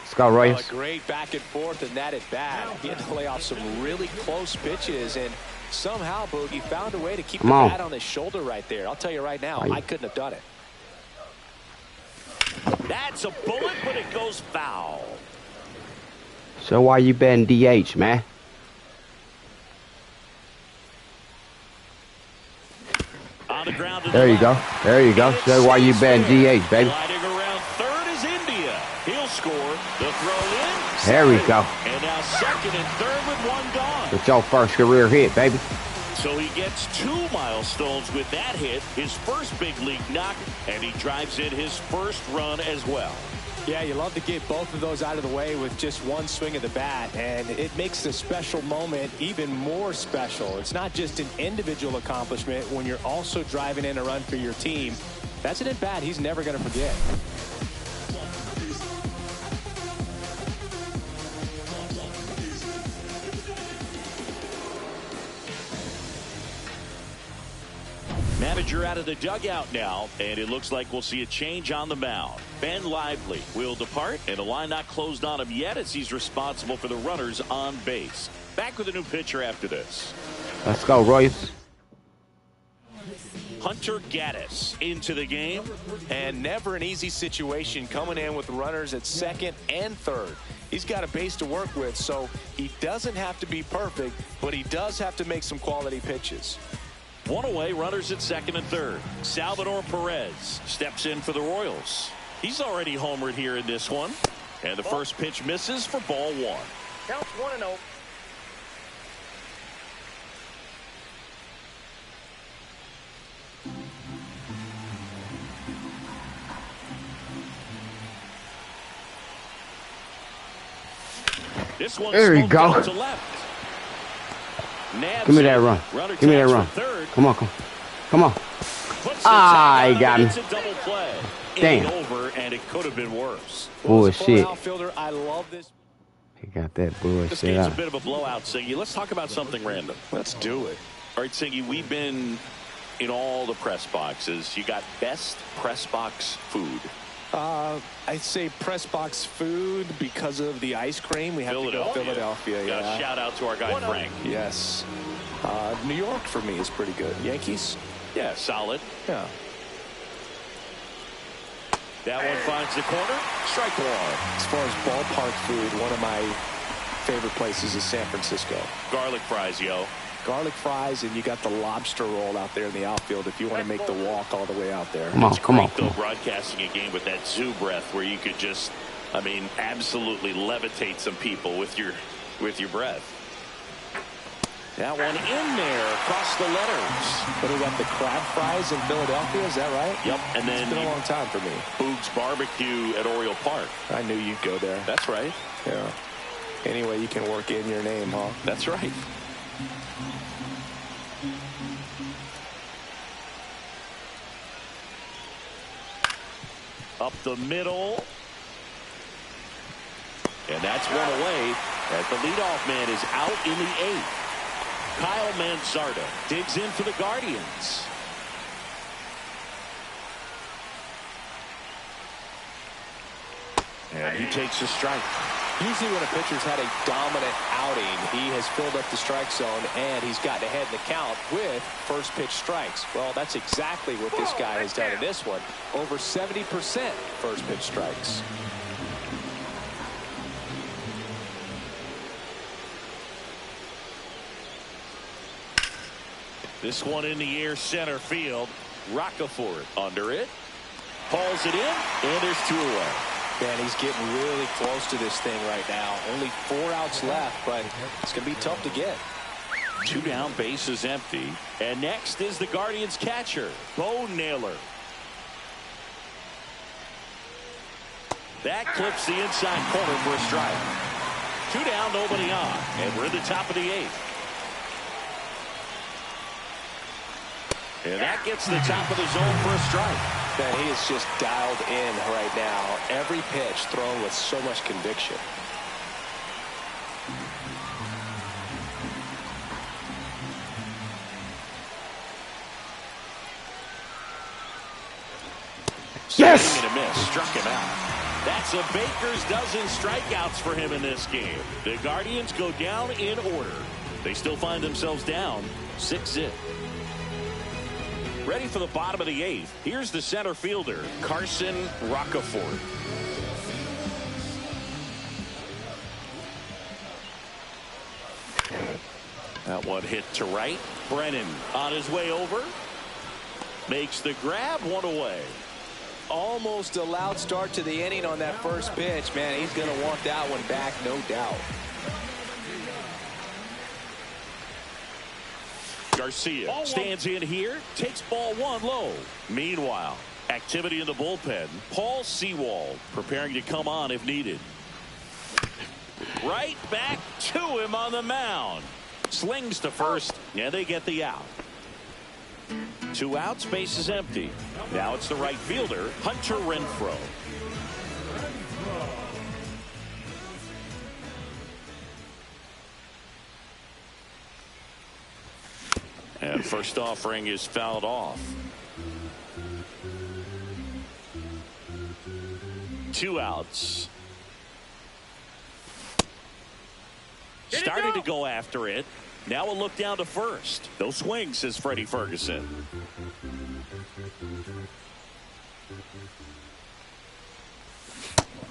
Let's go, Royals. A great back and forth in that at bat. He had to lay off some really close pitches, and somehow Boogie found a way to keep the bat on his shoulder right there. I'll tell you right now, I couldn't have done it. That's a bullet, but it goes foul. So why you betting DH, man? On the ground. There you go. There you go. So why you betting DH, baby? Sliding around third is India. He'll score. The throw in. There we go. And now second and third with 1 gone. It's your first career hit, baby. So he gets 2 milestones with that hit, his first big league knock, and he drives in his first run as well. Yeah, you love to get both of those out of the way with just one swing of the bat, and it makes the special moment even more special. It's not just an individual accomplishment when you're also driving in a run for your team. That's an at-bat he's never going to forget. Manager out of the dugout now, and it looks like we'll see a change on the mound. Ben Lively will depart, and a line not closed on him yet as he's responsible for the runners on base. Back with a new pitcher after this. Let's go, Royce. Hunter Gaddis into the game. And never an easy situation coming in with runners at second and third. He's got a base to work with, so he doesn't have to be perfect, but he does have to make some quality pitches. One away, runners at second and third. Salvador Perez steps in for the Royals. He's already homered here in this one. And the first pitch misses for ball one. Counts 1-0. This one there you go. To left. Give me that run. Give me that run. Come on, come on. Ah, he got him. Damn. Over, and it could have been worse. Bullshit. Outfielder, I love this. He got that bullshit. This game's a bit of a blowout, Singy. Let's talk about something random. Let's do it. All right, Singy, we've been in all the press boxes. You got best press box food. I'd say press box food because of the ice cream. We have to go Philadelphia. Yeah. Shout out to our guy Frank. Yes. New York for me is pretty good. Yankees? Yeah, solid. Yeah. That one finds the corner. Strike one. As far as ballpark food, one of my favorite places is San Francisco. Garlic fries, yo. Garlic fries, and you got the lobster roll out there in the outfield if you want to make the walk all the way out there. Come on, come on. Though, broadcasting a game with that zoo breath where you could just, I mean, absolutely levitate some people with your breath. That one in there across the letters. But we got the crab fries in Philadelphia, is that right? Yep. And then it's been a long time for me. Boog's Barbecue at Oriole Park. I knew you'd go there. That's right. Yeah. Anyway, you can work in your name, huh? That's right. Up the middle. And that's one away as the leadoff man is out in the eighth. Kyle Manzardo digs in for the Guardians. And he takes a strike. Usually when a pitcher's had a dominant outing, he has filled up the strike zone and he's gotten ahead in the count with first pitch strikes. Well, that's exactly what this guy has done in this one. Over 70% first pitch strikes. This one in the air, center field. Roccaforte under it. Hauls it in, and there's two away. Man, he's getting really close to this thing right now. Only 4 outs left, but it's going to be tough to get. 2 down, base is empty. And next is the Guardians catcher, Bo Naylor. That clips the inside corner for a strike. 2 down, nobody on. And we're at the top of the 8th. And that gets the top of the zone for a strike. Man, he is just dialed in right now. Every pitch thrown with so much conviction. Yes! Swing and a miss. Struck him out. That's a baker's dozen strikeouts for him in this game. The Guardians go down in order. They still find themselves down 6-0. Ready for the bottom of the 8th. Here's the center fielder, Carson Roccaforte. That one hit to right. Brennan on his way over. Makes the grab, 1 away. Almost a loud start to the inning on that first pitch. Man, he's going to want that one back, no doubt. Garcia stands in here, takes ball 1 low. Meanwhile, Activity in the bullpen. Paul Sewald preparing to come on if needed. Right back to him on the mound. Slings to first, and they get the out. 2 outs, base is empty. Now it's the right fielder, Hunter Renfroe. And first offering is fouled off. 2 outs. Started to go after it. Now a look down to first. No swing, says Freddie Ferguson.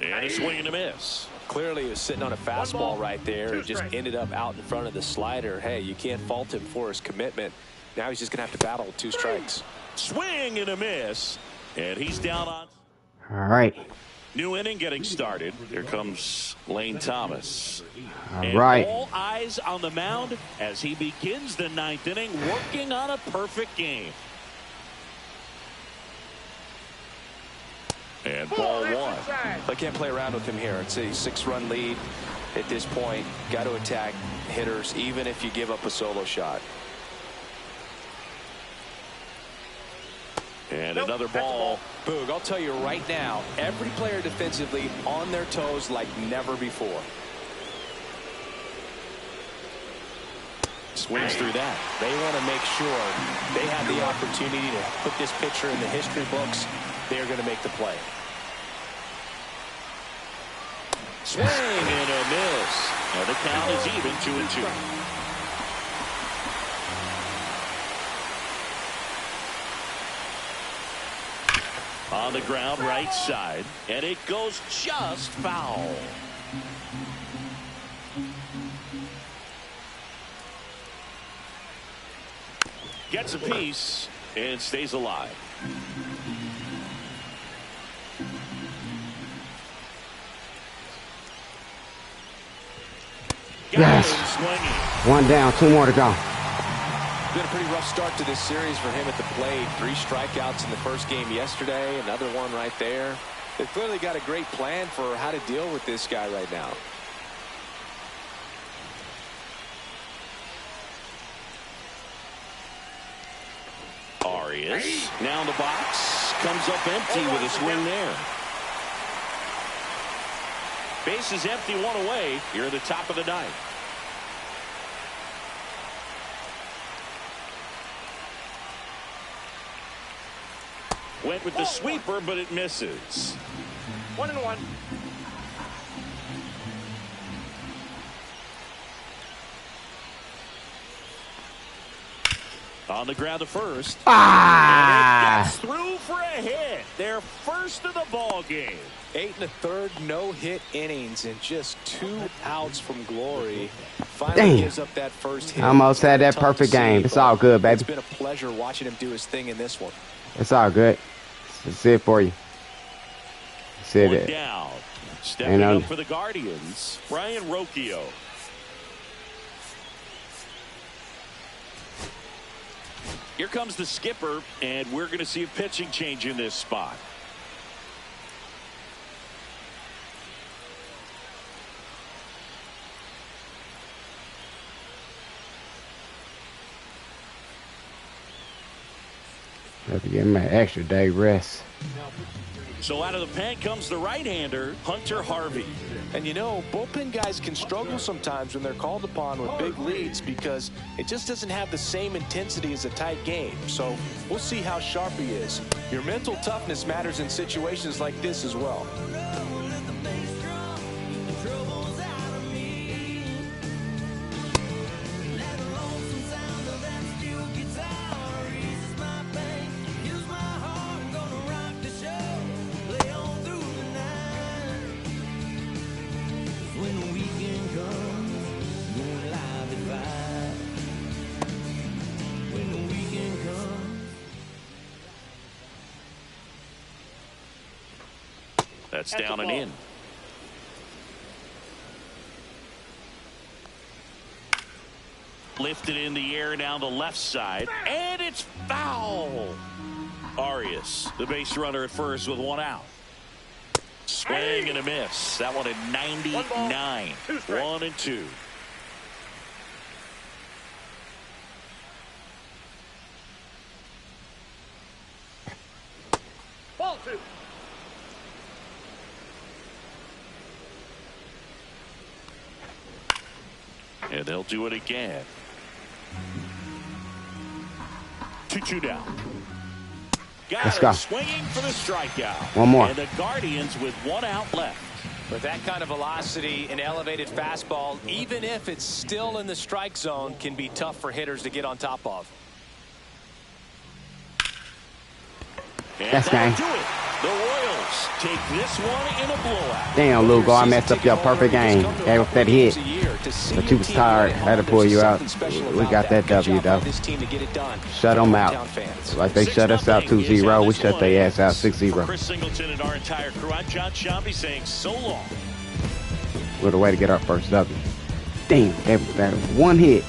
And a swing and a miss. Clearly he was sitting on a fastball right there. It just ended up out in front of the slider. Hey, you can't fault him for his commitment. Now he's just going to have to battle with 2 strikes. Swing and a miss. And he's down on. All right. New inning getting started. Here comes Lane Thomas. All right. All eyes on the mound as he begins the 9th inning, working on a perfect game. And ball 1. I can't play around with him here. It's a 6-run lead at this point. Got to attack hitters even if you give up a solo shot. And another ball. Boog, I'll tell you right now, every player defensively on their toes like never before. Swings through that. They want to make sure they have the opportunity to put this pitcher in the history books. They're going to make the play. Swing and a miss. And the count is even 2-2. On the ground, right side, and it goes just foul. Gets a piece and stays alive. Yes. 1 down, 2 more to go. Been a pretty rough start to this series for him at the plate. 3 strikeouts in the first game yesterday. Another one right there. They've clearly got a great plan for how to deal with this guy right now. Arias now in the box. Comes up empty with a swing there. Base is empty, 1 away. Here at the top of the 9th. Went with the sweeper, but it misses. 1-1. On the ground to first. Ah! And it gets through for a hit. Their first of the ball game. 8 1/3 no-hit innings and just 2 outs from glory. Finally gives up that first hit. Almost had that perfect game. It's all good, baby. It's been a pleasure watching him do his thing in this one. It's all good. That's it for you. That's it. One down. Stepping up for the Guardians, Brian Rocchio. Here comes the skipper, and we're going to see a pitching change in this spot. Have to give him an extra day rest. So out of the pen comes the right-hander, Hunter Harvey. And you know, bullpen guys can struggle sometimes when they're called upon with big leads because it just doesn't have the same intensity as a tight game. So we'll see how sharp he is. Your mental toughness matters in situations like this as well. That's down and in. Lifted in the air down the left side, and it's foul. Arias, the base runner at first with one out. Swing and a miss. That one at 99. 1-2. Ball 2. And they'll do it again. 2-2 down. Let's go. Swinging for the strikeout. One more. And the Guardians with one out left. With that kind of velocity, an elevated fastball, even if it's still in the strike zone, can be tough for hitters to get on top of. And that's game. do it. The Royals take this one in a blowout. Damn, Lugo, I messed up your perfect game. Gave up that hit. But you was tired. Had to pull you out. We got that W, though. Shut them out. Like they shut us out 2-0. We shut their ass out 6-0. Chris Singleton and our entire crew. I'm John Shambi saying so long. What a way to get our first W. Damn, gave us that one hit.